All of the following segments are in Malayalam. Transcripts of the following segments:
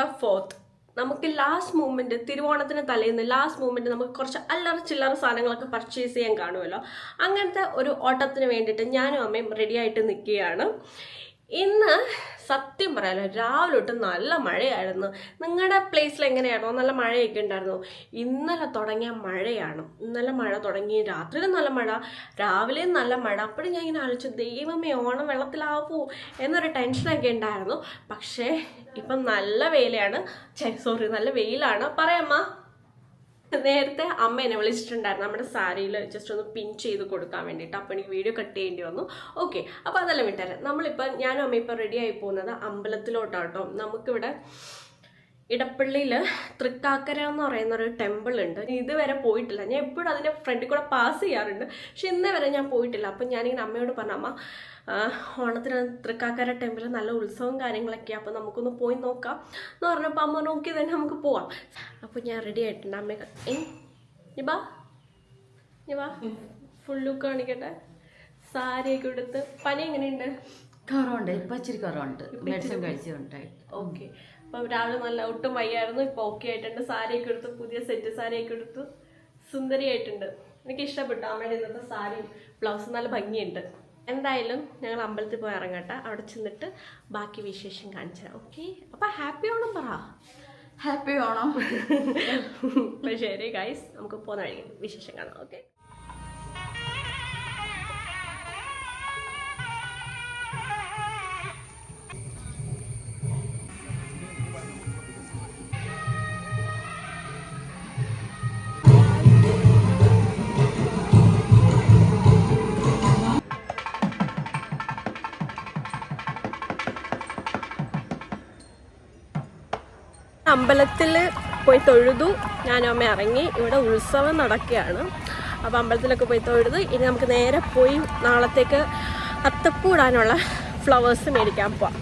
November 4th. നമുക്ക് ലാസ്റ്റ് മൂമെന്റ് തിരുവോണത്തിന് തലേന്ന് ലാസ്റ്റ് മൂമെന്റ് നമുക്ക് കുറച്ച് അല്ലറ ചില്ലറ സാധനങ്ങളൊക്കെ പർച്ചേസ് ചെയ്യാൻ കാണുമല്ലോ. അങ്ങനത്തെ ഒരു ഓട്ടത്തിന് വേണ്ടിയിട്ട് ഞാനും അമ്മയും റെഡി ആയിട്ട് നിൽക്കുകയാണ്. ഇന്ന് സത്യം പറയാലോ രാവിലെ തൊട്ട് നല്ല മഴയായിരുന്നു. നിങ്ങളുടെ പ്ലേസിൽ എങ്ങനെയാണോ? നല്ല മഴയൊക്കെ ഉണ്ടായിരുന്നു. ഇന്നലെ തുടങ്ങിയ മഴയാണ്. ഇന്നലെ മഴ തുടങ്ങി, രാത്രിയിലും നല്ല മഴ, രാവിലെയും നല്ല മഴ. അപ്പോഴും ഞാൻ ഇങ്ങനെ ആലോചിച്ചു, ദൈവമേ ഓണം വെള്ളത്തിലാവൂ എന്നൊരു ടെൻഷനൊക്കെ ഉണ്ടായിരുന്നു. പക്ഷേ ഇപ്പം നല്ല നല്ല വെയിലാണ്. പറയാമ്മ. നേരത്തെ അമ്മ എന്നെ വിളിച്ചിട്ടുണ്ടായിരുന്നു നമ്മുടെ സാരിയിൽ ജസ്റ്റ് ഒന്ന് പിൻ ചെയ്ത് കൊടുക്കാൻ വേണ്ടിയിട്ട്. അപ്പോൾ എനിക്ക് വീഡിയോ കട്ട് ചെയ്യേണ്ടി വന്നു. ഓക്കെ, അപ്പോൾ അതെല്ലാം വിട്ടുതരാം. ഞാനും അമ്മ ഇപ്പോൾ റെഡി ആയി പോകുന്നത് അമ്പലത്തിലോട്ടാട്ടോ. നമുക്കിവിടെ ഇടപ്പള്ളിയിൽ തൃക്കാക്കര എന്ന് പറയുന്നൊരു ടെമ്പിൾ ഉണ്ട്. ഇതുവരെ പോയിട്ടില്ല. ഞാൻ എപ്പോഴും അതിൻ്റെ ഫ്രണ്ടിൽ കൂടെ പാസ് ചെയ്യാറുണ്ട്, പക്ഷെ ഇന്നേ വരെ ഞാൻ പോയിട്ടില്ല. അപ്പം ഞാനിങ്ങനെ അമ്മയോട് പറഞ്ഞു, അമ്മ ഓണത്തിന് തൃക്കാക്കര ടെമ്പിൾ നല്ല ഉത്സവം കാര്യങ്ങളൊക്കെയാണ്, അപ്പോൾ നമുക്കൊന്ന് പോയി നോക്കാം എന്ന് പറഞ്ഞപ്പോൾ അമ്മ നോക്കി തന്നെ നമുക്ക് പോവാം. അപ്പോൾ ഞാൻ റെഡി ആയിട്ടുണ്ട്. അമ്മ ബാ ഫുൾ ലുക്ക് കാണിക്കട്ടെ. സാരിയൊക്കെ എടുത്ത്. പനി എങ്ങനെയുണ്ട്? കുറവുണ്ട്, ഇപ്പം ഇച്ചിരി കുറവുണ്ട്, മെഡിസിൻ കഴിച്ചുകൊണ്ടായി. ഓക്കെ, അപ്പം രാവിലെ നല്ല ഒട്ടും വയ്യായിരുന്നു, ഇപ്പോൾ ഓക്കെ ആയിട്ടുണ്ട്. സാരിയൊക്കെ എടുത്ത്, പുതിയ സെറ്റ് സാരിയൊക്കെ എടുത്ത് സുന്ദരിയായിട്ടുണ്ട്. എനിക്ക് ഇഷ്ടപ്പെട്ടു അമ്മയുടെ ഇന്നത്തെ സാരിയും ബ്ലൗസും, നല്ല ഭംഗിയുണ്ട്. എന്തായാലും ഞങ്ങൾ അമ്പലത്തിൽ പോയി ഇറങ്ങട്ടെ. അവിടെ ചെന്നിട്ട് ബാക്കി വിശേഷം കാണിച്ചു തരാം. ഓക്കെ, അപ്പം ഹാപ്പി ഓണം പറ. ഹാപ്പി ഓണം. അപ്പം ശരി ഗൈസ്, നമുക്ക് പോകുന്ന വഴി വിശേഷം കാണാം. ഓക്കെ. അമ്പലത്തിൽ പോയി തൊഴുതു. ഞാനും അമ്മ ഇറങ്ങി. ഇവിടെ ഉത്സവം നടക്കുകയാണ്. അപ്പോൾ അമ്പലത്തിലൊക്കെ പോയി തൊഴുതു. ഇനി നമുക്ക് നേരെ പോയി നാളത്തേക്ക് അത്തപ്പൂടാനുള്ള ഫ്ലവേഴ്സ് മേടിക്കാൻ പോവാം.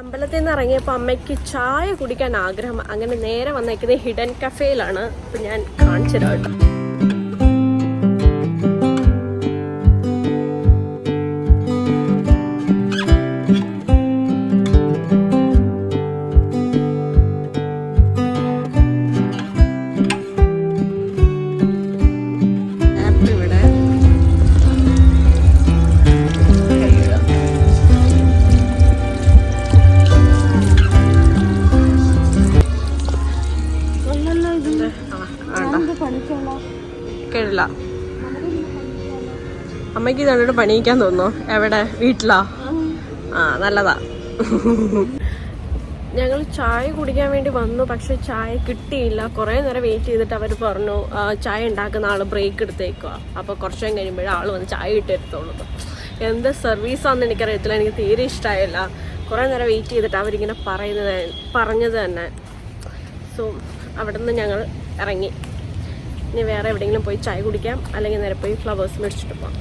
അമ്പലത്തിൽ നിന്ന് ഇറങ്ങിയപ്പോൾ അമ്മയ്ക്ക് ചായ കുടിക്കാൻ ആഗ്രഹം. അങ്ങനെ നേരെ വന്നേക്കുന്നത് ഹിഡൻ കഫേയിലാണ്. അപ്പം ഞാൻ കാണിച്ചു തരാം കേട്ടോ. കേട്ടില്ല. അമ്മയ്ക്ക് ഇതുകൊണ്ടിട്ട് പണിയിക്കാൻ തോന്നുന്നു. എവിടെ? വീട്ടിലാ? നല്ലതാ. ഞങ്ങൾ ചായ കുടിക്കാൻ വേണ്ടി വന്നു, പക്ഷെ ചായ കിട്ടിയില്ല. കുറേ നേരം വെയിറ്റ് ചെയ്തിട്ട് അവർ പറഞ്ഞു ചായ ഉണ്ടാക്കുന്ന ആൾ ബ്രേക്ക് എടുത്തേക്കുക, അപ്പോൾ കുറച്ച് നേരം കഴിയുമ്പോഴേ ആൾ വന്ന് ചായ ഇട്ടെടുത്തോളൂ. എന്ത് സർവീസാണെന്ന് എനിക്കറിയത്തില്ല, എനിക്ക് തീരെ ഇഷ്ടമായില്ല. കുറേ നേരം വെയിറ്റ് ചെയ്തിട്ട് അവരിങ്ങനെ പറഞ്ഞത് തന്നെ. സോ അവിടെ നിന്ന് ഞങ്ങൾ ഇറങ്ങി. ഇനി വേറെ എവിടെയെങ്കിലും പോയി ചായ കുടിക്കാം, അല്ലെങ്കിൽ നേരെ പോയി ഫ്ലവേഴ്സ് മേടിച്ചിട്ട് പോകാം.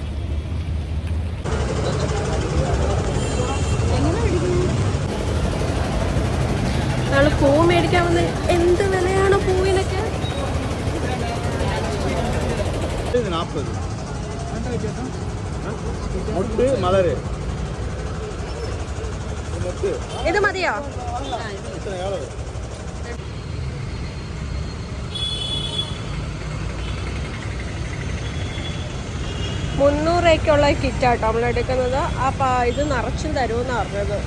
ഞങ്ങൾ പൂ മേടിക്കാൻ വന്ന്. എന്ത് വിലയാണ് പൂവിനൊക്കെ? ഇത് മതിയോ? $300 കിറ്റാട്ടോ നമ്മളെടുക്കുന്നത്. അപ്പം ഇത് നിറച്ചും തരുമെന്ന് പറഞ്ഞത്.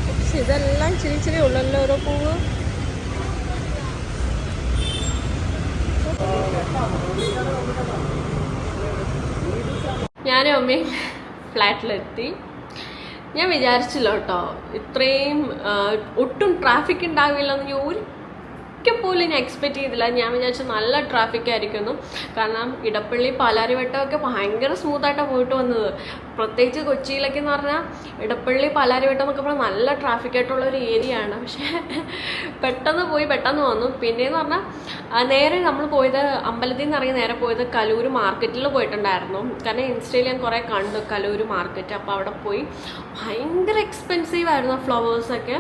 പക്ഷെ ഇതെല്ലാം ചിരി ചിരി ഉള്ളല്ലോ ഓരോ പൂവ്. ഞാനും അമ്മയും ഫ്ലാറ്റിലെത്തി. ഞാൻ വിചാരിച്ചില്ല കേട്ടോ ഇത്രയും ഒട്ടും ട്രാഫിക് ഉണ്ടാവില്ലെന്ന്. ഞാൻ ഒരിക്കൽ പോലും ഞാൻ എക്സ്പെക്റ്റ് ചെയ്തില്ല. ഞാൻ വിചാരിച്ചു നല്ല ട്രാഫിക് ആയിരിക്കുന്നു. കാരണം ഇടപ്പള്ളി പാലാരിവട്ടമൊക്കെ ഭയങ്കര സ്മൂത്തായിട്ടാണ് പോയിട്ട് വന്നത്. പ്രത്യേകിച്ച് കൊച്ചിയിലൊക്കെ എന്ന് പറഞ്ഞാൽ ഇടപ്പള്ളി പാലാരിവട്ടം എന്നൊക്കെ പറഞ്ഞാൽ നല്ല ട്രാഫിക് ആയിട്ടുള്ളൊരു ഏരിയ ആണ്. പക്ഷേ പെട്ടെന്ന് പോയി പെട്ടെന്ന് വന്നു. പിന്നെയെന്ന് പറഞ്ഞാൽ നേരെ നമ്മൾ പോയത് അമ്പലത്തിൽ നിന്ന് ഇറങ്ങി നേരെ പോയത് കലൂർ മാർക്കറ്റിൽ പോയിട്ടുണ്ടായിരുന്നു. കാരണം ഇൻസ്റ്റയിൽ ഞാൻ കുറേ കണ്ടു കലൂർ മാർക്കറ്റ്. അപ്പോൾ അവിടെ പോയി ഭയങ്കര എക്സ്പെൻസീവ് ആയിരുന്നു ഫ്ലവേഴ്സൊക്കെ.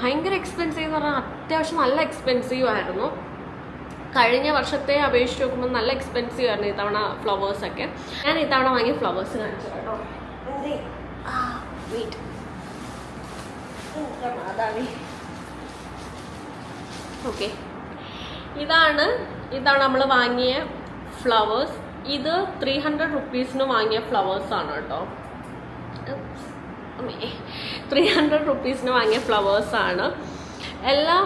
ഭയങ്കര എക്സ്പെൻസീവ് എന്ന് പറഞ്ഞാൽ അത്യാവശ്യം നല്ല എക്സ്പെൻസീവ് ആയിരുന്നു. കഴിഞ്ഞ വർഷത്തെ അപേക്ഷിച്ച് നോക്കുമ്പോൾ നല്ല എക്സ്പെൻസീവ് ആയിരുന്നു ഇത്തവണ ഫ്ലവേഴ്സൊക്കെ. ഞാൻ ഇത്തവണ വാങ്ങിയ ഫ്ലവേഴ്സ് കാണിച്ചു കേട്ടോ. അതെ വെയിറ്റ് മാതാവി. ഓക്കെ, ഇതാണ് നമ്മൾ വാങ്ങിയ ഫ്ലവേഴ്സ്. ഇത് 300 റുപ്പീസിന് വാങ്ങിയ ഫ്ലവേഴ്സാണ് കേട്ടോ. 300 റുപ്പീസിന് വാങ്ങിയ ഫ്ലവേഴ്സാണ്. എല്ലാം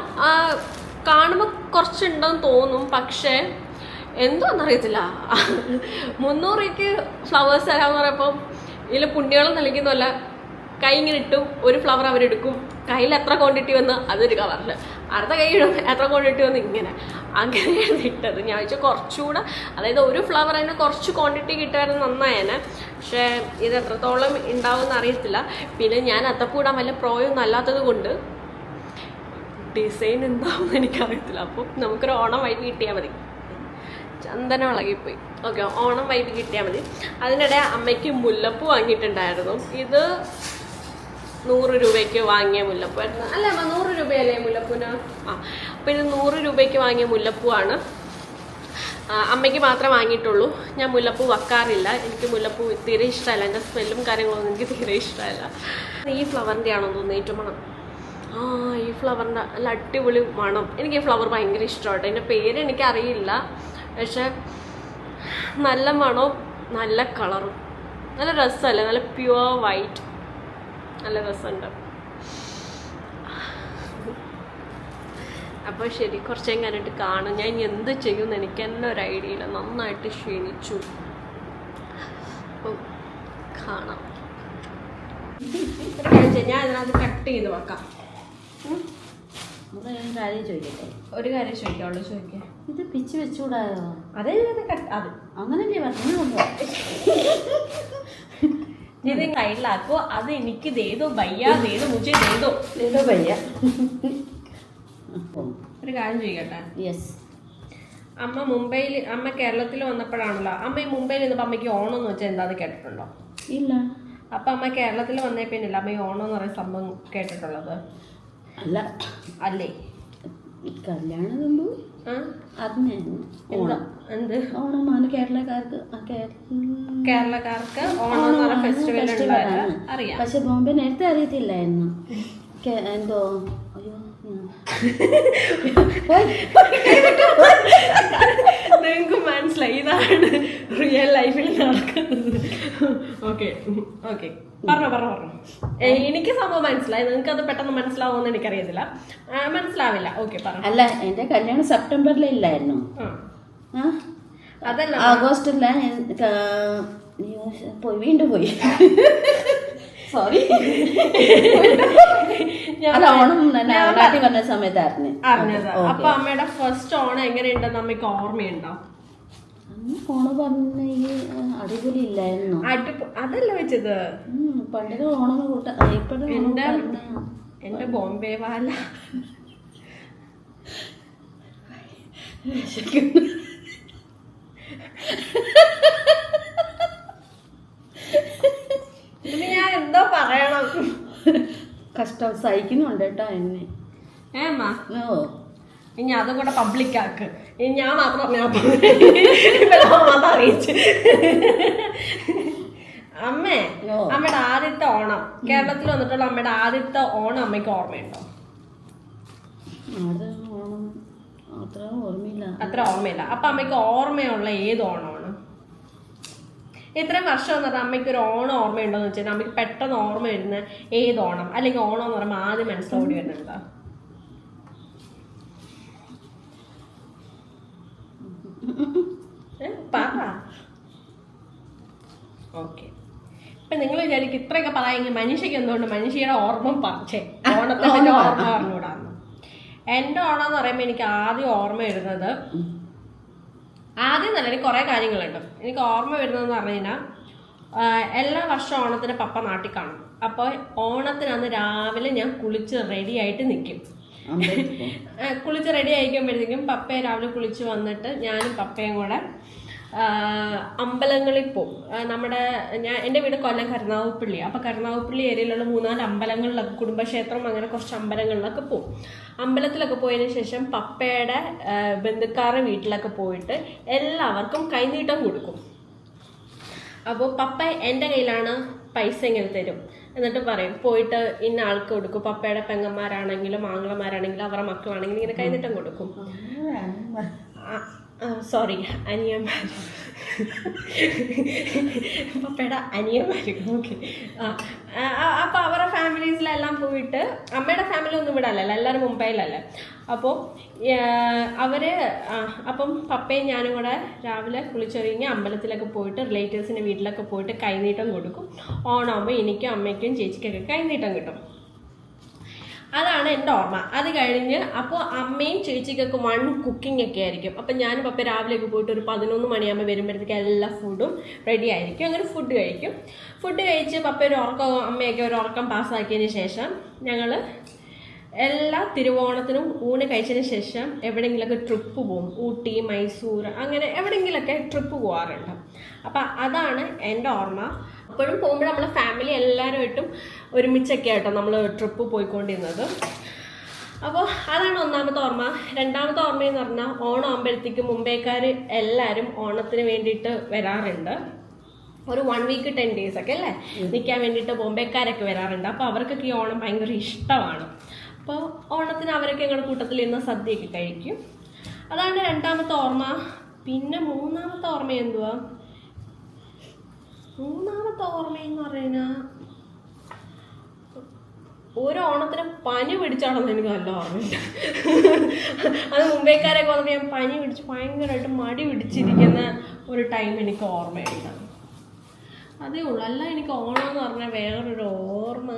കാണുമ്പോൾ കുറച്ചുണ്ടെന്ന് തോന്നും, പക്ഷേ എന്തോന്നറിയത്തില്ല. 300 രൂപയ്ക്ക് ഫ്ലവേഴ്സ് തരാമെന്ന് പറയുമ്പോൾ ഇതിൽ പുണ്യങ്ങളും നൽകുന്നല്ല. കൈ ഇങ്ങനെ ഇട്ടും ഒരു ഫ്ലവർ അവരെടുക്കും, കയ്യിൽ എത്ര ക്വാണ്ടിറ്റി വന്ന് അതൊരു കവറിൽ, അടുത്ത കൈ ഇടും എത്ര ക്വാണ്ടിറ്റി വന്ന് ഇങ്ങനെ, അങ്ങനെയാണ് ഇട്ടത്. ഞാൻ വെച്ചാൽ കുറച്ചുകൂടെ, അതായത് ഒരു ഫ്ലവർ തന്നെ കുറച്ച് ക്വാണ്ടിറ്റി കിട്ടുമായിരുന്നു നന്നായേനെ. പക്ഷേ ഇത് എത്രത്തോളം ഉണ്ടാവുമെന്ന് അറിയത്തില്ല. പിന്നെ ഞാൻ അത്തപ്പൂടാൻ വല്ല പ്രോയൊന്നും അല്ലാത്തത് കൊണ്ട് ഡിസൈൻ എന്താവുമെന്ന് എനിക്കറിയത്തില്ല. അപ്പോൾ നമുക്കൊരു ഓണം വൈബ് കിട്ടിയാൽ മതി. ചന്ദനം ഇളകിപ്പോയി. ഓക്കെ, ഓണം വൈബ് കിട്ടിയാൽ മതി. അതിനിടെ അമ്മയ്ക്ക് മുല്ലപ്പൂ വാങ്ങിയിട്ടുണ്ടായിരുന്നു. ഇത് 100 രൂപയ്ക്ക് വാങ്ങിയ മുല്ലപ്പൂവായിരുന്നു. അല്ല അമ്മ, 100 രൂപയല്ലേ മുല്ലപ്പൂന്? അപ്പോൾ ഇത് 100 രൂപയ്ക്ക് വാങ്ങിയ മുല്ലപ്പൂവാണ്. അമ്മയ്ക്ക് മാത്രമേ വാങ്ങിയിട്ടുള്ളൂ. ഞാൻ മുല്ലപ്പൂ വെക്കാറില്ല, എനിക്ക് മുല്ലപ്പൂ തീരെ ഇഷ്ടമല്ല. എൻ്റെ സ്മെല്ലും കാര്യങ്ങളൊന്നും എനിക്ക് തീരെ ഇഷ്ടമല്ല. ഈ ഫ്ലവറിൻ്റെ ആണോ തോന്നുന്നു ഏറ്റവും മണം? ഈ ഫ്ലവറിൻ്റെ നല്ല അടിപൊളി മണം. എനിക്ക് ഈ ഫ്ലവർ ഭയങ്കര ഇഷ്ടമാണ്. എൻ്റെ പേര് എനിക്കറിയില്ല, പക്ഷെ നല്ല മണവും നല്ല കളറും നല്ല രസമല്ലേ, നല്ല പ്യുവർ വൈറ്റ്, നല്ല രസമുണ്ട്. അപ്പോൾ ശരി, കുറച്ച് കഴിഞ്ഞിട്ട് കാണും. ഞാൻ ഇനി എന്ത് ചെയ്യുമെന്ന് എനിക്ക് തന്നെ ഒരു ഐഡിയ ഇല്ല. നന്നായിട്ട് ക്ഷീണിച്ചു. അപ്പം കാണാം. ഞാൻ ഇതിനകത്ത് കട്ട് ചെയ്ത് വെക്കാം. കാര്യം ചോദിക്കട്ടെ? ഒരു കാര്യം ചോദിക്കാവുള്ളൂ. ചോദിക്കാം. ഇത് പിച്ച് വെച്ചുകൂടായോ? അതെ, അത് അങ്ങനല്ലേ പറഞ്ഞോ? ഇത് സൈഡിലാക്കോ, അത് എനിക്ക് ദേതോ ഭയ്യ, ദേതോ മുझे ദേതോ ഭയ്യ. ഒരു കാര്യം ചെയ്യട്ടെ. യെസ്. അമ്മ കേരളത്തിൽ വന്നപ്പോഴാണല്ലോ, അമ്മ ഈ മുംബൈയിൽ നിന്നപ്പോൾ അമ്മയ്ക്ക് ഓണം എന്ന് വെച്ചാൽ എന്താന്ന് കേട്ടിട്ടുണ്ടോ? ഇല്ല. അപ്പം അമ്മ കേരളത്തിൽ വന്നേ പിന്നില്ല അമ്മ ഈ ഓണം എന്ന് പറയുന്ന സംഭവം കേട്ടിട്ടുള്ളത്? അല്ല. അല്ലേ? കല്യാണം മുമ്പ് എന്ത് ഓണമാണ് കേരളക്കാർക്ക് ഓണം എന്ന് പറയുന്ന ഫെസ്റ്റിവൽ അറിയാം. പക്ഷെ ബോംബെ നേരത്തെ അറിയത്തില്ലായിരുന്നു. എന്തോ അയ്യോ നിങ്ങൾക്ക് മനസ്സിലായി, ഇതാണ് റിയൽ ലൈഫിൽ നടക്കുന്നത്. ഓക്കെ പറഞ്ഞു. എനിക്ക് സംഭവം മനസ്സിലായി, നിങ്ങൾക്ക് അത് പെട്ടെന്ന് മനസ്സിലാവുമെന്ന് എനിക്കറിയത്തില്ല. മനസ്സിലാവില്ല. ഓക്കെ, പറഞ്ഞു. അല്ല, എന്റെ കല്യാണം സെപ്റ്റംബറിലില്ലായിരുന്നു, അതല്ല ആഗസ്റ്റില്ല. വീണ്ടും പോയി. സോറി. ഓണം നാട്ടിൽ വന്ന സമയത്ത് അറിഞ്ഞത്. അപ്പൊ അമ്മയുടെ ഫസ്റ്റ് ഓണം എങ്ങനെയുണ്ടെന്ന് അമ്മയ്ക്ക് ഓർമ്മയുണ്ടോ? ഓണം പറഞ്ഞ അടിപൊളി ഇല്ലായിരുന്നു. അതല്ല വെച്ചത് പണ്ടത്തെ ഓണം കൂട്ട. ഇപ്പഴത്തെ എന്റെ ബോംബെ വാല ഇതിന് ഞാൻ എന്തോ പറയണം. കഷ്ടം സഹിക്കുന്നുണ്ട് കേട്ടോ എന്നെ. ഇനി അതും കൂടെ പബ്ലിക് ആക്ക്. ഇനി ഞാൻ മാത്രം അറിയിച്ചു. അമ്മയുടെ ആദ്യത്തെ ഓണം കേരളത്തിൽ വന്നിട്ടുള്ള അമ്മയുടെ ആദ്യത്തെ ഓണം അമ്മയ്ക്ക് ഓർമ്മയുണ്ടോ? അത്ര ഓർമ്മയില്ല. അപ്പൊ അമ്മയ്ക്ക് ഓർമ്മയുള്ള ഏത് ഓണമാണ്? ഇത്രയും വർഷം വന്നിട്ട് അമ്മയ്ക്ക് ഒരു ഓണം ഓർമ്മയുണ്ടോന്ന് വെച്ചാൽ അമ്മയ്ക്ക് പെട്ടെന്ന് ഓർമ്മ വരുന്ന ഏത് ഓണം, അല്ലെങ്കിൽ ഓണം എന്ന് പറയുമ്പോൾ ആദ്യം മനസ്സിലോടി വരുന്നുണ്ടോ? ഓക്കെ. ഇപ്പൊ നിങ്ങൾ വിചാരിക്കും ഇത്രയൊക്കെ പറയാമെങ്കിൽ മനുഷ്യക്ക് എന്തുകൊണ്ട് മനുഷ്യയുടെ ഓർമ്മ പറിച്ചേ ഓണത്തെ ഓർമ്മ പറഞ്ഞുകൂടാന്ന്. എൻ്റെ ഓണം എന്ന് പറയുമ്പോൾ എനിക്ക് ആദ്യം ഓർമ്മ വരുന്നത്, ആദ്യം നല്ല എനിക്ക് കുറേ കാര്യങ്ങളുണ്ട്. എനിക്ക് ഓർമ്മ വരുന്നതെന്ന് പറഞ്ഞു കഴിഞ്ഞാൽ എല്ലാ വർഷവും ഓണത്തിന് പപ്പ നാട്ടിൽ കാണും. അപ്പോൾ ഓണത്തിനന്ന് രാവിലെ ഞാൻ കുളിച്ച് റെഡി ആയിട്ട് നിൽക്കും. കുളിച്ച് റെഡി ആയിക്കുമ്പോഴത്തേക്കും പപ്പയെ രാവിലെ കുളിച്ച് വന്നിട്ട് ഞാനും പപ്പയും കൂടെ അമ്പലങ്ങളിൽ പോവും. എൻ്റെ വീട് കൊല്ലം കരുനാഗപ്പള്ളി. അപ്പോൾ കരുനാഗപ്പള്ളി ഏരിയയിലുള്ള 3-4 അമ്പലങ്ങളിലൊക്കെ, കുടുംബക്ഷേത്രം അങ്ങനെ കുറച്ച് അമ്പലങ്ങളിലൊക്കെ പോവും. അമ്പലത്തിലൊക്കെ പോയതിന് ശേഷം പപ്പയുടെ ബന്ധുക്കാരുടെ വീട്ടിലൊക്കെ പോയിട്ട് എല്ലാവർക്കും കൈനീട്ടം കൊടുക്കും. അപ്പോൾ പപ്പ എൻ്റെ കയ്യിലാണ് പൈസ ഇങ്ങനെ തരും. എന്നിട്ട് പറയും പോയിട്ട് ഇന്ന ആൾക്ക് കൊടുക്കും. പപ്പയുടെ പെങ്ങന്മാരാണെങ്കിലും ആങ്ങളമാരാണെങ്കിലും അവരുടെ മക്കളാണെങ്കിലും ഇങ്ങനെ കൈനീട്ടം കൊടുക്കും. സോറി, അനിയന്മാർ, പപ്പയുടെ അനിയന്മാർ. ഓക്കെ. അപ്പോൾ അവരുടെ ഫാമിലീസിലെല്ലാം പോയിട്ട്, അമ്മയുടെ ഫാമിലി ഒന്നും ഇവിടെ അല്ലല്ലോ, എല്ലാവരും മുംബൈയിലല്ലേ. അപ്പോൾ അപ്പം പപ്പയും ഞാനും കൂടെ രാവിലെ കുളിച്ചൊരുങ്ങി അമ്പലത്തിലൊക്കെ പോയിട്ട് റിലേറ്റീവ്സിൻ്റെ വീട്ടിലൊക്കെ പോയിട്ട് കൈനീട്ടം കൊടുക്കും. ഓണമാകുമ്പോൾ എനിക്കും അമ്മയ്ക്കും ചേച്ചിക്കൊക്കെ കൈനീട്ടം കിട്ടും. അതാണ് എൻ്റെ ഓർമ്മ. അത് കഴിഞ്ഞ് അപ്പോൾ അമ്മയും ചേച്ചിക്കൊക്കെ കുക്കിംഗ് ഒക്കെ ആയിരിക്കും. അപ്പം ഞാനും പപ്പ രാവിലെയൊക്കെ പോയിട്ട് ഒരു 11 മണിയാകുമ്പോൾ വരുമ്പോഴത്തേക്ക് എല്ലാ ഫുഡും റെഡി ആയിരിക്കും. അങ്ങനെ ഫുഡ് കഴിക്കും. ഫുഡ് കഴിച്ച് പപ്പ ഒരു ഉറക്കം, അമ്മയൊക്കെ ഒരു ഉറക്കം പാസ്സാക്കിയതിന് ശേഷം ഞങ്ങൾ എല്ലാ തിരുവോണത്തിനും ഊണ് കഴിച്ചതിന് ശേഷം എവിടെയെങ്കിലുമൊക്കെ ട്രിപ്പ് പോകും. ഊട്ടി, മൈസൂർ, അങ്ങനെ എവിടെയെങ്കിലുമൊക്കെ ട്രിപ്പ് പോകാറുണ്ട്. അപ്പം അതാണ് എൻ്റെ ഓർമ്മ. അപ്പോഴും പോകുമ്പോൾ നമ്മൾ ഫാമിലി എല്ലാവരുമായിട്ടും ഒരുമിച്ചൊക്കെ ആയിട്ടോ നമ്മൾ ട്രിപ്പ് പോയിക്കൊണ്ടിരുന്നത്. അപ്പോൾ അതാണ് ഒന്നാമത്തെ ഓർമ്മ. രണ്ടാമത്തെ ഓർമ്മയെന്ന് പറഞ്ഞാൽ ഓണം ആകുമ്പോഴത്തേക്ക് മുംബൈക്കാർ എല്ലാവരും ഓണത്തിന് വേണ്ടിയിട്ട് വരാറുണ്ട്. ഒരു 1 വീക്ക് 10 days ഒക്കെ അല്ലേ നിൽക്കാൻ വേണ്ടിയിട്ട് ബോംബെക്കാരൊക്കെ വരാറുണ്ട്. അപ്പോൾ അവർക്കൊക്കെ ഈ ഓണം ഭയങ്കര ഇഷ്ടമാണ്. അപ്പോൾ ഓണത്തിന് അവരൊക്കെ ഞങ്ങളുടെ കൂട്ടത്തിൽ ഇരുന്ന് സദ്യയൊക്കെ കഴിക്കും. അതാണ് രണ്ടാമത്തെ ഓർമ്മ. പിന്നെ മൂന്നാമത്തെ ഓർമ്മ എന്തുവാ? മൂന്നാമത്തെ ഓർമ്മയെന്ന് പറഞ്ഞാൽ ഓരോ ഓണത്തിന് പനി പിടിച്ചാണെന്ന് എനിക്ക് നല്ല ഓർമ്മയുണ്ട്. അത് മുംബൈക്കാരൊക്കെ വന്നപ്പോൾ ഞാൻ പനി പിടിച്ച് ഭയങ്കരമായിട്ട് മടി പിടിച്ചിരിക്കുന്ന ഒരു ടൈം എനിക്ക് ഓർമ്മയുണ്ട്. അതേ ഉള്ളൂ. അല്ല എനിക്ക് ഓണം എന്ന് പറഞ്ഞാൽ വേറൊരു ഓർമ്മ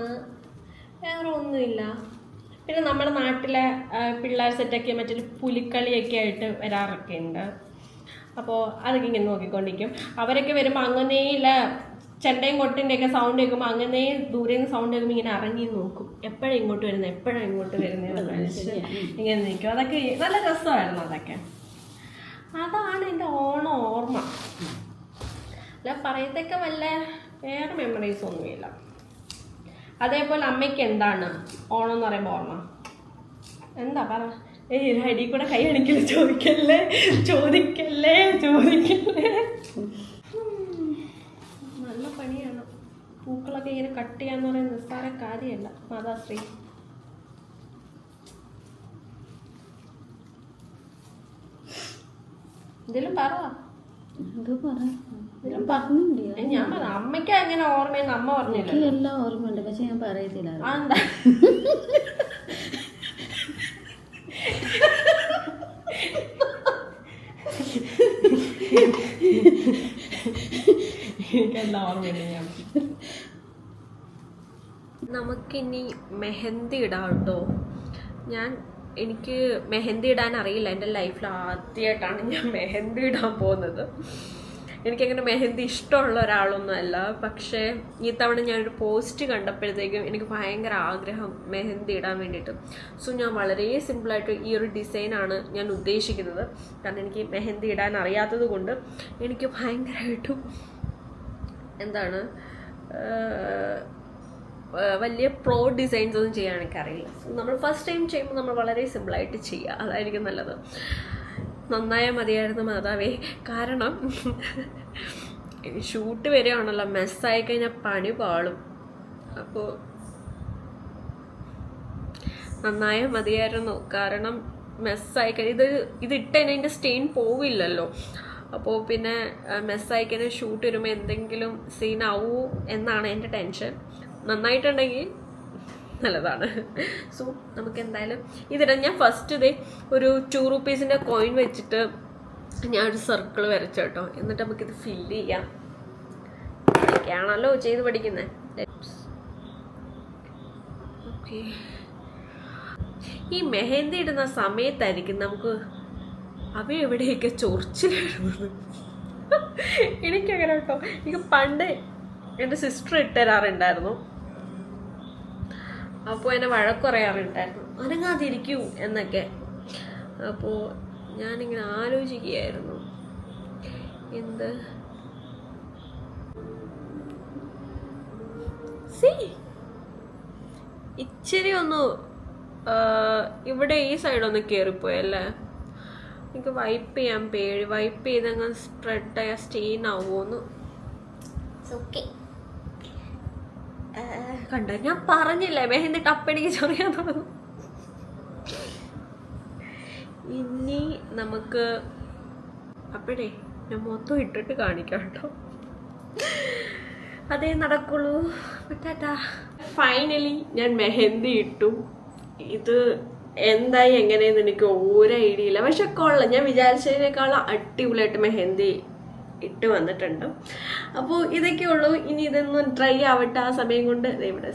വേറെ ഒന്നുമില്ല. പിന്നെ നമ്മുടെ നാട്ടിലെ പിള്ളേർ സെറ്റൊക്കെ മറ്റൊരു പുലിക്കളിയൊക്കെ ആയിട്ട് വരാറൊക്കെ ഉണ്ട്. അപ്പോൾ അതൊക്കെ ഇങ്ങനെ നോക്കിക്കൊണ്ടിരിക്കും. അവരൊക്കെ വരുമ്പോൾ അങ്ങനെയില്ല ചെണ്ടയും കൊട്ടിൻ്റെയൊക്കെ സൗണ്ട് കേൾക്കുമ്പോൾ അങ്ങനെ ദൂരെ നിന്ന് സൗണ്ട് കേൾക്കുമ്പോൾ ഇങ്ങനെ ഇറങ്ങി നോക്കും, എപ്പോഴാണ് ഇങ്ങോട്ട് വരുന്നത്, എപ്പോഴാണ് ഇങ്ങോട്ട് വരുന്നത് ഇങ്ങനെ നിൽക്കും. അതൊക്കെ നല്ല രസമായിരുന്നു. അതൊക്കെ അതാണ് എൻ്റെ ഓണം ഓർമ്മ. അല്ല പറയത്തൊക്കെ വല്ല വേറെ മെമ്മറീസ് ഒന്നുമില്ല. അതേപോലെ അമ്മയ്ക്ക് എന്താണ് ഓണം എന്ന് പറയുമ്പോൾ ഓർമ്മ? എന്താ പറ? അടി കൂടെ കൈ അടിക്കല്. ചോദിക്കല്ലേ. നല്ല പണിയാണ്. പൂക്കളൊക്കെ ഇങ്ങനെ കട്ട് ചെയ്യാന്ന് പറയുന്നത് നിസ്സാര കാര്യമല്ല. മാതാശ്രീ ഇതിലും പറ. ഞാൻ പറ. അമ്മയ്ക്ക് അങ്ങനെ ഓർമ്മയെന്ന് അമ്മ പറഞ്ഞില്ല. എല്ലാം ഓർമ്മയുണ്ട്, പക്ഷെ ഞാൻ പറയത്തില്ല. എനിക്കെല്ലാം ഓർമ്മയുണ്ട്. നമുക്കിനി മെഹന്തി ഇടാം കേട്ടോ. എനിക്ക് മെഹന്തി ഇടാൻ അറിയില്ല. എൻ്റെ ലൈഫിൽ ആദ്യമായിട്ടാണ് ഞാൻ മെഹന്തി ഇടാൻ പോകുന്നത്. എനിക്കങ്ങനെ മെഹന്തി ഇഷ്ടമുള്ള ഒരാളൊന്നും അല്ല. പക്ഷേ ഈ തവണ ഞാനൊരു പോസ്റ്റ് കണ്ടപ്പോഴത്തേക്കും എനിക്ക് ഭയങ്കര ആഗ്രഹം മെഹന്തി ഇടാൻ വേണ്ടിയിട്ട്. സോ ഞാൻ വളരെ സിമ്പിളായിട്ട് ഈ ഒരു ഡിസൈനാണ് ഞാൻ ഉദ്ദേശിക്കുന്നത്. കാരണം എനിക്ക് മെഹന്തി ഇടാൻ അറിയാത്തത് കൊണ്ട് എനിക്ക് ഭയങ്കരമായിട്ടും എന്താണ് വലിയ പ്രോ ഡിസൈൻസ് ഒന്നും ചെയ്യാൻ എനിക്കറിയില്ല. നമ്മൾ ഫസ്റ്റ് ടൈം ചെയ്യുമ്പോൾ നമ്മൾ വളരെ സിമ്പിളായിട്ട് ചെയ്യുക, അതായിരിക്കും നല്ലത്. നന്നായാൽ മതിയായിരുന്നു മാതാവേ. കാരണം ഷൂട്ട് വരികയാണല്ലോ, മെസ്സായി കഴിഞ്ഞാൽ പണി പാളും. അപ്പോൾ നന്നായാൽ മതിയായിരുന്നു. കാരണം മെസ്സായി കഴിഞ്ഞാൽ ഇത് ഇട്ടതിന് അതിൻ്റെ സ്റ്റെയിൻ പോവില്ലല്ലോ. അപ്പോൾ പിന്നെ മെസ്സായി കഴിഞ്ഞാൽ ഷൂട്ട് വരുമ്പോൾ എന്തെങ്കിലും സീനാവൂ എന്നാണ് എൻ്റെ ടെൻഷൻ. നന്നായിട്ടുണ്ടെങ്കിൽ നല്ലതാണ്. സോ നമുക്ക് എന്തായാലും ഇതിടാം. ഞാൻ ഫസ്റ്റ് ഇതേ ഒരു 2 rupees കോയിൻ വെച്ചിട്ട് ഞാനൊരു സർക്കിൾ വരച്ചു കേട്ടോ. എന്നിട്ട് നമുക്കിത് ഫില്ല് ചെയ്യാം. ഇതൊക്കെയാണല്ലോ ചെയ്ത് പഠിക്കുന്നത്. ഓക്കെ. ഈ മെഹന്തി ഇടുന്ന സമയത്തായിരിക്കും നമുക്ക് എവിടെയൊക്കെ ചൊറിച്ചിൽ വരുന്നത്. എനിക്കങ്ങനെ കേട്ടോ. എനിക്ക് പണ്ട് എൻ്റെ സിസ്റ്റർ ഇട്ടുതരാറുണ്ടായിരുന്നു. അപ്പോൾ എന്നെ വഴക്ക് പറയാറുണ്ടായിരുന്നു, അനങ്ങാതിരിക്കൂ എന്നൊക്കെ. അപ്പോൾ ഞാനിങ്ങനെ ആലോചിക്കുകയായിരുന്നു, എന്ത് ഇച്ചിരി ഒന്ന് ഇവിടെ ഈ സൈഡൊന്ന് കയറിപ്പോയല്ലേ. എനിക്ക് വൈപ്പ് ചെയ്യാൻ പേടി. വൈപ്പ് ചെയ്തങ്ങ് സ്പ്രെഡായ സ്റ്റെയിൻ ആവുമോന്ന്. ഓക്കെ, കണ്ടോ, ഞാൻ പറഞ്ഞില്ലേ മെഹന്തി ടപ്പടിക്ക് ചൊറിയാൻ തുടങ്ങും. ഇനി നമുക്ക് അപ്പോഴേ ഞാൻ മൊത്തം ഇട്ടിട്ട് കാണിക്കാം കേട്ടോ, അതേ നടക്കുള്ളൂ. ഫൈനലി ഞാൻ മെഹന്തി ഇട്ടു. ഇത് എന്തായി എങ്ങനെയെന്ന് എനിക്ക് ഒരു ഐഡിയ ഇല്ല, പക്ഷെ കൊള്ളാം. ഞാൻ വിചാരിച്ചതിനേക്കാളും അടിപൊളിയായിട്ട് മെഹന്തി ഇട്ട് വന്നിട്ടുണ്ട്. അപ്പോൾ ഇതൊക്കെ ഉള്ളൂ. ഇനി ഇതൊന്ന് ഡ്രൈ ആവട്ടെ. ആ സമയം കൊണ്ട് ഇവിടെ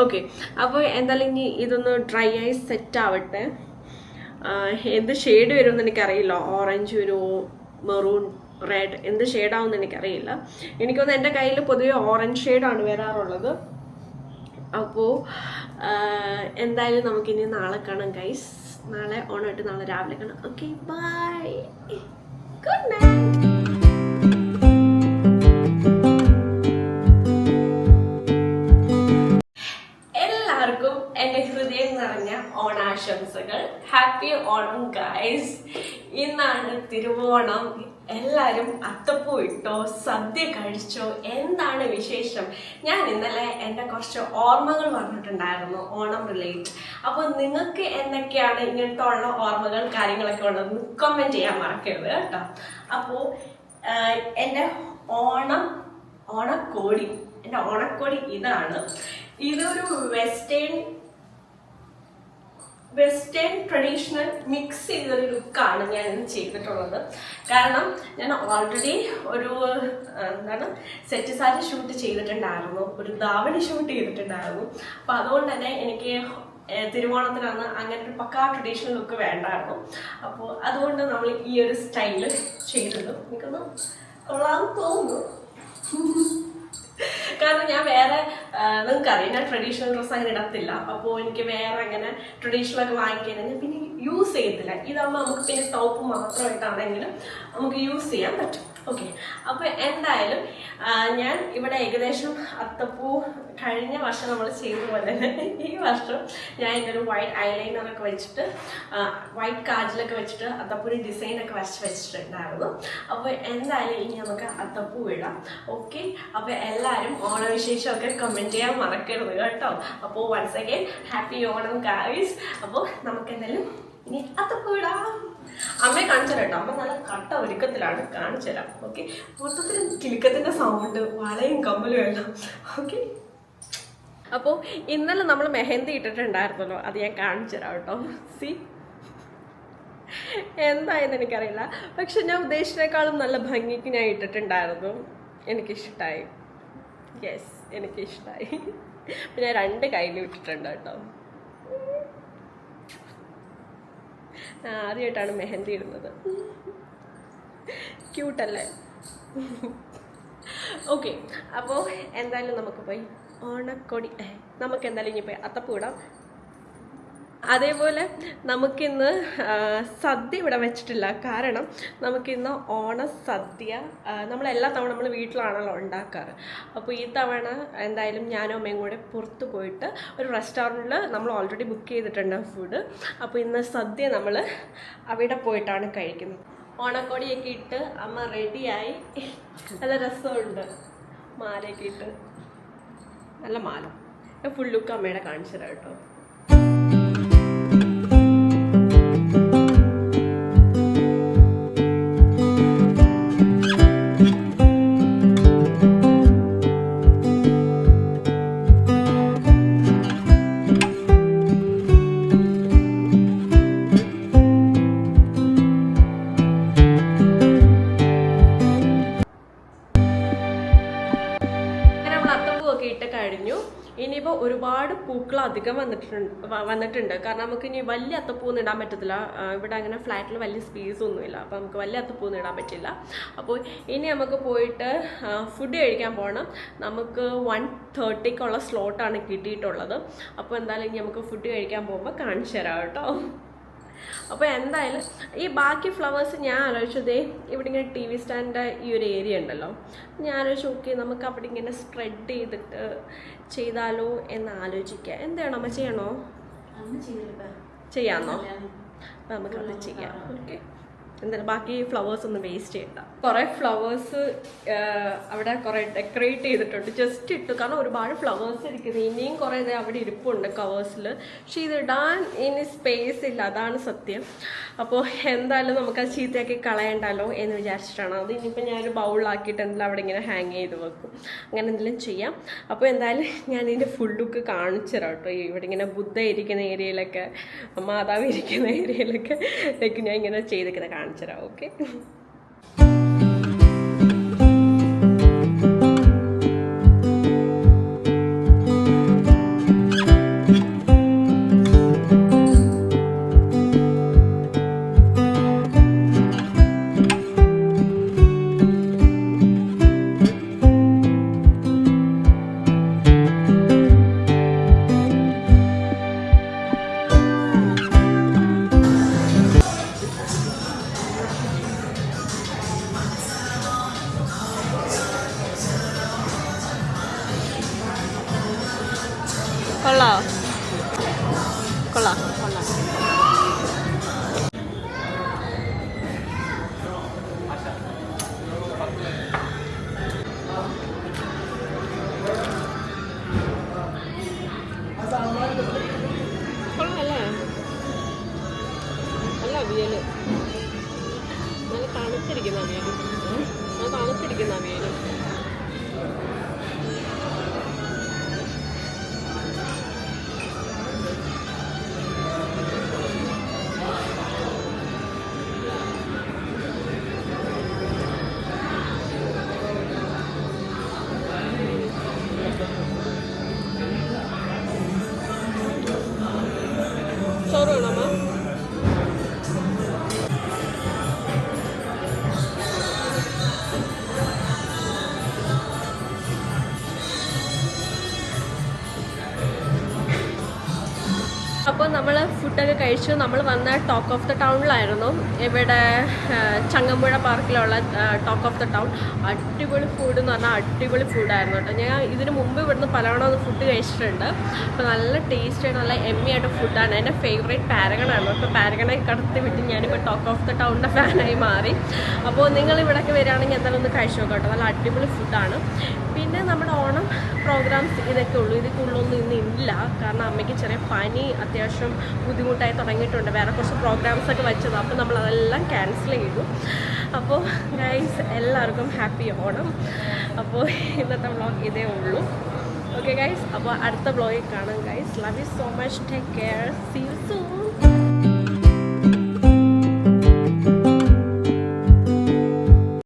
ഓക്കെ. അപ്പോൾ എന്തായാലും ഇനി ഇതൊന്ന് ഡ്രൈ ആയി സെറ്റ് ആവട്ടെ. എന്ത് ഷെയ്ഡ് വരുമെന്ന് എനിക്കറിയില്ല. ഓറഞ്ച് വരുമോ, മെറൂൺ, റെഡ്, എന്ത് ഷെയ്ഡാവുമെന്ന് എനിക്കറിയില്ല. എനിക്കൊന്ന് എൻ്റെ കയ്യിൽ പൊതുവെ ഓറഞ്ച് ഷെയ്ഡാണ് വരാറുള്ളത്. അപ്പോൾ എന്തായാലും നമുക്കിനി നാളെ കാണാം ഗൈസ്. നാളെ ഓണമായിട്ട് നാളെ രാവിലെ കാണാം. Okay, bye, good night. എല്ലാവർക്കും എൻ്റെ ഹൃദയം നിറഞ്ഞ ഓണാശംസകൾ. Happy Onam guys. ഇന്നാണ് തിരുവോണം. എല്ലാവരും അത്തപ്പൂ ഇട്ടോ, സദ്യ കഴിച്ചോ, എന്താണ് വിശേഷം? ഞാൻ ഇന്നലെ എൻ്റെ കുറച്ച് ഓർമ്മകൾ പറഞ്ഞിട്ടുണ്ടായിരുന്നു ഓണം റിലേറ്റ്. അപ്പോൾ നിങ്ങൾക്ക് എന്തൊക്കെയാണ് ഇങ്ങനത്തെ ഉള്ള ഓർമ്മകൾ കാര്യങ്ങളൊക്കെ ഉള്ളതെന്ന് കമൻറ്റ് ചെയ്യാൻ മറക്കരുത് കേട്ടോ. അപ്പോൾ എൻ്റെ ഓണക്കോടി, എൻ്റെ ഓണക്കോടി ഇതാണ്. ഇതൊരു വെസ്റ്റേൺ ട്രഡീഷണൽ മിക്സ് ചെയ്തൊരു ലുക്കാണ് ഞാൻ ഇന്ന് ചെയ്തിട്ടുള്ളത്. കാരണം ഞാൻ ഓൾറെഡി ഒരു സെറ്റ് സാരി ഷൂട്ട് ചെയ്തിട്ടുണ്ടായിരുന്നു, ഒരു ധാവണി ഷൂട്ട് ചെയ്തിട്ടുണ്ടായിരുന്നു. അപ്പം അതുകൊണ്ട് തന്നെ എനിക്ക് തിരുവോണത്തിനാണ് അങ്ങനെ ഒരു പക്കാ ട്രഡീഷണൽ ലുക്ക് വേണ്ടായിരുന്നു. അപ്പോൾ അതുകൊണ്ട് നമ്മൾ ഈ ഒരു സ്റ്റൈല് ചെയ്തത്. എനിക്കൊന്ന് കൊള്ളാമെന്ന് തോന്നുന്നു. കാരണം ഞാൻ വേറെ നിങ്ങൾക്കറിയാം, ഞാൻ ട്രഡീഷണൽ ഡ്രസ്സ് അങ്ങനെ ഇടത്തില്ല. അപ്പോൾ എനിക്ക് വേറെ അങ്ങനെ ട്രഡീഷണൽ ഒക്കെ വാങ്ങിക്കാൻ ഞാൻ പിന്നെ യൂസ് ചെയ്യത്തില്ല. ഇതാകുമ്പോൾ നമുക്ക് പിന്നെ ടോപ്പ് മാത്രമായിട്ടാണെങ്കിലും നമുക്ക് യൂസ് ചെയ്യാൻ പറ്റും. ഓക്കെ. അപ്പോൾ എന്തായാലും ഞാൻ ഇവിടെ ഏകദേശം അത്തപ്പൂ കഴിഞ്ഞ വർഷം നമ്മൾ ചെയ്ത പോലെ തന്നെ ഈ വർഷം ഞാൻ ഇതൊരു വൈറ്റ് ഐലൈനറൊക്കെ വെച്ചിട്ട് വൈറ്റ് കാജലൊക്കെ വെച്ചിട്ട് അത്തപ്പൂരി ഡിസൈനൊക്കെ വെച്ചിട്ടുണ്ടായിരുന്നു. അപ്പോൾ എന്തായാലും ഇനി നമുക്ക് അത്തപ്പൂ ഇടാം. ഓക്കെ. അപ്പോൾ എല്ലാവരും ഓണവിശേഷമൊക്കെ കമൻറ്റ് ചെയ്യാൻ മറക്കരുത് കേട്ടോ. അപ്പോൾ once again happy Onam guys. അപ്പോൾ നമുക്ക് എന്തായാലും ഇനി അത്തപ്പൂ ഇടാം. അമ്മയെ കാണിച്ചു തരാം കേട്ടോ. അമ്മ നല്ല കട്ട ഒരുക്കത്തിലാണ്, കാണിച്ചു തരാം. ഓക്കെ. മൊത്തത്തിൽ കിലുക്കത്തിൻ്റെ സൗണ്ട്, വളയും കമ്മലും എല്ലാം. ഓക്കെ. അപ്പോൾ ഇന്നലെ നമ്മൾ മെഹന്തി ഇട്ടിട്ടുണ്ടായിരുന്നല്ലോ, അത് ഞാൻ കാണിച്ചു തരാം കേട്ടോ. സി എന്തായെന്ന് എനിക്കറിയില്ല, പക്ഷെ ഞാൻ ഉദ്ദേശിച്ചതിനേക്കാളും നല്ല ഭംഗിക്ക് ഞാൻ ഇട്ടിട്ടുണ്ടായിരുന്നു. എനിക്കിഷ്ടമായി. യെസ്, എനിക്കിഷ്ടമായി. പിന്നെ 2 കയ്യിലും ഇട്ടിട്ടുണ്ട് കേട്ടോ. ആദ്യമായിട്ടാണ് മെഹന്തി ഇടുന്നത്. ക്യൂട്ടല്ലേ? ഓക്കെ. അപ്പോൾ എന്തായാലും നമുക്ക് പോയി ഓണക്കൊടി, നമുക്ക് എന്തായാലും ഇനി പോയി അത്തപ്പൂ ഇടാം. അതേപോലെ നമുക്കിന്ന് സദ്യ ഇവിടെ വെച്ചിട്ടില്ല. കാരണം നമുക്കിന്ന് ഓണസദ്യ നമ്മളെല്ലാ തവണ നമ്മൾ വീട്ടിലാണല്ലോ ഉണ്ടാക്കാറ്. അപ്പോൾ ഈ തവണ എന്തായാലും ഞാനും അമ്മയും കൂടെ പുറത്ത് പോയിട്ട് ഒരു റെസ്റ്റോറൻറ്റിൽ നമ്മൾ ഓൾറെഡി ബുക്ക് ചെയ്തിട്ടുണ്ട് ഫുഡ്. അപ്പോൾ ഇന്ന് സദ്യ നമ്മൾ അവിടെ പോയിട്ടാണ് കഴിക്കുന്നത്. ഓണക്കോടിയൊക്കെ ഇട്ട് അമ്മ റെഡിയായി. നല്ല രസമുണ്ട്. മാലയൊക്കെ ഇട്ട് നല്ല മാല. ഫുൾ ലുക്ക് അമ്മയുടെ കാണിച്ചു തരാം കേട്ടോ. ഇട്ട് കഴിഞ്ഞു. ഇനിയിപ്പോൾ ഒരുപാട് പൂക്കൾ അധികം വന്നിട്ടുണ്ട്. കാരണം നമുക്ക് ഇനി വലിയ അത്തപ്പൂന്ന് ഇടാൻ പറ്റത്തില്ല. ഇവിടെ അങ്ങനെ ഫ്ലാറ്റിൽ വലിയ സ്പേസ് ഒന്നുമില്ല. അപ്പോൾ നമുക്ക് വലിയ അത്തപ്പൂന്ന് ഇടാൻ പറ്റില്ല. അപ്പോൾ ഇനി നമുക്ക് പോയിട്ട് ഫുഡ് കഴിക്കാൻ പോകണം. നമുക്ക് 1:30 സ്ലോട്ടാണ് കിട്ടിയിട്ടുള്ളത്. അപ്പോൾ എന്തായാലും ഇനി നമുക്ക് ഫുഡ് കഴിക്കാൻ പോകുമ്പോൾ കാണിച്ചു തരാം കേട്ടോ. അപ്പോൾ എന്തായാലും ഈ ബാക്കി ഫ്ലവേഴ്സ് ഞാൻ ആലോചിച്ചതേ ഇവിടെ ഇങ്ങനെ ടി വി സ്റ്റാൻഡിൻ്റെ ഈ ഒരു ഏരിയ ഉണ്ടല്ലോ, ഞാൻ ആലോചിച്ച് നോക്കി നമുക്ക് അവിടെ ഇങ്ങനെ സ്പ്രെഡ് ചെയ്തിട്ട് ചെയ്താലോ എന്ന് ആലോചിക്കുക. എന്താണോ അമ്മ ചെയ്യണോ? ചെയ്യാമെന്നോ? അപ്പം നമുക്കത് ചെയ്യാം. ഓക്കെ. എന്തായാലും ബാക്കി ഫ്ലവേഴ്സ് ഒന്നും വേസ്റ്റ് ചെയ്യണ്ട. കുറേ ഫ്ലവേഴ്സ് അവിടെ കുറേ ഡെക്കറേറ്റ് ചെയ്തിട്ടുണ്ട്, ജസ്റ്റ് ഇട്ടു, കാരണം ഒരുപാട് ഫ്ലവേഴ്സ് ഇരിക്കുന്നത്. ഇനിയും കുറേ ഇത് അവിടെ ഇരിപ്പുണ്ട് കവേഴ്സിൽ, പക്ഷെ ഇത് ഇടാൻ ഇനി സ്പേസ് ഇല്ല, അതാണ് സത്യം. അപ്പോൾ എന്തായാലും നമുക്കത് ചീത്തയാക്കി കളയണ്ടല്ലോ എന്ന് വിചാരിച്ചിട്ടാണ് അത്. ഇനിയിപ്പോൾ ഞാനൊരു ബൗളിലാക്കിയിട്ട് എന്തെങ്കിലും അവിടെ ഇങ്ങനെ ഹാങ് ചെയ്ത് വെക്കും, അങ്ങനെ എന്തെങ്കിലും ചെയ്യാം. അപ്പോൾ എന്തായാലും ഞാൻ ഇതിൻ്റെ ഫുൾ ലുക്ക് കാണിച്ചു തരാം കേട്ടോ. ഇവിടെ ഇങ്ങനെ ബുദ്ധ ഇരിക്കുന്ന ഏരിയയിലൊക്കെ, മാതാവ് ഇരിക്കുന്ന ഏരിയയിലൊക്കെ ഞാൻ ഇങ്ങനെ ചെയ്തിങ്ങനെ കാണിച്ചു തരാം. ഓക്കെ, കൊള്ളാം കൊള്ളാം കൊള്ളാം. കൊള്ളാമല്ലേ, നല്ല അവിയല്, നല്ല തണുത്തിരിക്കുന്ന അവിയല്, നല്ല തണുത്തിരിക്കുന്ന അവിയല്. ചോറ് വേണമോ? അപ്പോൾ നമ്മൾ ഫുഡൊക്കെ കഴിച്ചു. നമ്മൾ വന്ന ടോക്ക് ഓഫ് ദ ടൗണിലായിരുന്നു, ഇവിടെ ചങ്ങമ്പുഴ പാർക്കിലുള്ള ടോക്ക് ഓഫ് ദ ടൗൺ. അടിപൊളി ഫുഡ് എന്ന് പറഞ്ഞാൽ അടിപൊളി ഫുഡായിരുന്നു കേട്ടോ. ഞാൻ ഇതിന് മുമ്പ് ഇവിടുന്ന് പലവണ ഫുഡ് കഴിച്ചിട്ടുണ്ട്. അപ്പോൾ നല്ല ടേസ്റ്റായിട്ട് നല്ല എമ്മി ആയിട്ട് ഫുഡാണ്. എൻ്റെ ഫേവറേറ്റ് പാരഗണായിരുന്നു. അപ്പോൾ പാരഗണെ കടത്തി വിട്ട് ഞാനിപ്പോൾ ടോക്ക് ഓഫ് ദ ടൗണിൻ്റെ ഫാനായി മാറി. അപ്പോൾ നിങ്ങൾ ഇവിടെയൊക്കെ വരികയാണെങ്കിൽ എന്തായാലും ഒന്ന് കഴിച്ചു നോക്കാം കേട്ടോ, നല്ല അടിപൊളി ഫുഡാണ്. പിന്നെ നമ്മുടെ ഓണം പ്രോഗ്രാംസ് ഇതൊക്കെ ഉള്ളൂ, ഇതിൽ കൂടുതലൊന്നും ഇന്ന് ഇല്ല, കാരണം അമ്മയ്ക്ക് ചെറിയ പനി അത്യാവശ്യം ബുദ്ധിമുട്ടായി തുടങ്ങിയിട്ടുണ്ട്. വേറെ കുറച്ച് പ്രോഗ്രാംസ് ഒക്കെ വെച്ചത്, അപ്പോൾ നമ്മളതെല്ലാം ക്യാൻസൽ ചെയ്തു. അപ്പോൾ ഗൈസ് എല്ലാവർക്കും ഹാപ്പി ഓണം. അപ്പോൾ ഇന്നത്തെ വ്ളോഗ് ഇതേ ഉള്ളൂ. ഓക്കെ ഗൈസ്, അപ്പോൾ അടുത്ത വ്ളോഗിൽ കാണാം guys. Love you so much, take care, see you soon.